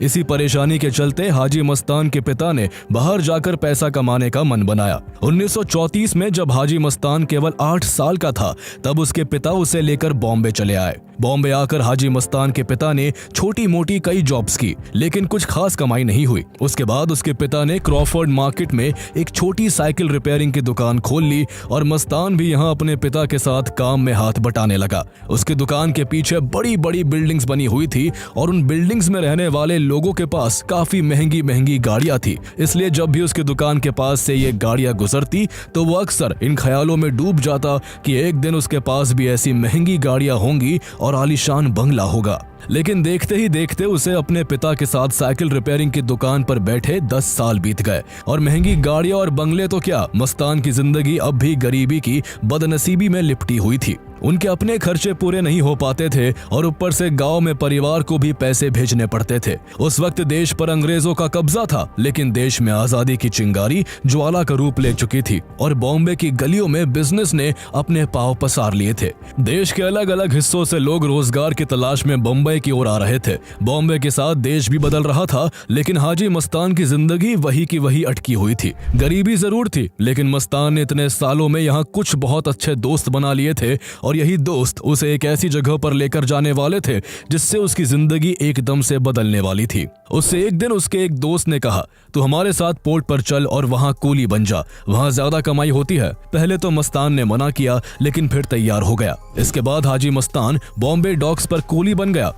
इसी परेशानी के चलते हाजी मस्तान के पिता ने बाहर जाकर पैसा कमाने का मन बनाया। 1934 में जब हाजी मस्तान केवल 8 साल का था, तब उसके पिता उसे लेकर बॉम्बे चले आए। बॉम्बे आकर हाजी मस्तान के पिता ने छोटी मोटी कई जॉब्स की, लेकिन कुछ खास कमाई नहीं हुई। उसके बाद उसके पिता ने क्रॉफर्ड मार्केट में एक छोटी साइकिल रिपेयरिंग की दुकान खोल ली और मस्तान भी यहाँ अपने पिता के साथ काम में हाथ बटाने लगा। उसकी दुकान के पीछे बड़ी बड़ी बिल्डिंग्स बनी हुई थी और उन बिल्डिंग्स में रहने वाले लोगों के पास काफी महंगी महंगी गाड़ियां थी। इसलिए जब भी उसकी दुकान के पास से ये गाड़ियां गुजरती तो वो अक्सर इन ख्यालों में डूब जाता कि एक दिन उसके पास भी ऐसी महंगी गाड़ियां होंगी और आलीशान बंगला होगा। लेकिन देखते ही देखते उसे अपने पिता के साथ साइकिल रिपेयरिंग की दुकान पर बैठे 10 साल बीत गए और महंगी गाड़ियां और बंगले तो क्या, मस्तान की जिंदगी अब भी गरीबी की बदनसीबी में लिपटी हुई थी। उनके अपने खर्चे पूरे नहीं हो पाते थे और ऊपर से गांव में परिवार को भी पैसे भेजने पड़ते थे। उस वक्त देश पर अंग्रेजों का कब्जा था, लेकिन देश में आजादी की चिंगारी ज्वाला का रूप ले चुकी थी और बॉम्बे की गलियों में बिजनेस ने अपने पांव पसार लिए थे। देश के अलग अलग हिस्सों से लोग रोजगार की तलाश में बॉम्बे की ओर आ रहे थे। बॉम्बे के साथ देश भी बदल रहा था, लेकिन हाजी मस्तान की जिंदगी वही की वही अटकी हुई थी। गरीबी जरूर थी, लेकिन मस्तान ने इतने सालों में यहाँ कुछ बहुत अच्छे दोस्त बना लिए थे और यही दोस्त उसे एक ऐसी जगह पर लेकर जाने वाले थे जिससे उसकी जिंदगी एकदम से बदलने वाली थी। उससे एक दिन उसके एक दोस्त ने कहा, तू हमारे साथ पोर्ट पर चल और वहां कूली बन जा, वहां ज्यादा कमाई होती है। पहले तो मस्तान ने मना किया, लेकिन फिर तैयार हो गया। इसके बाद हाजी मस्तान बॉम्बे डॉक्स पर कूली बन गया।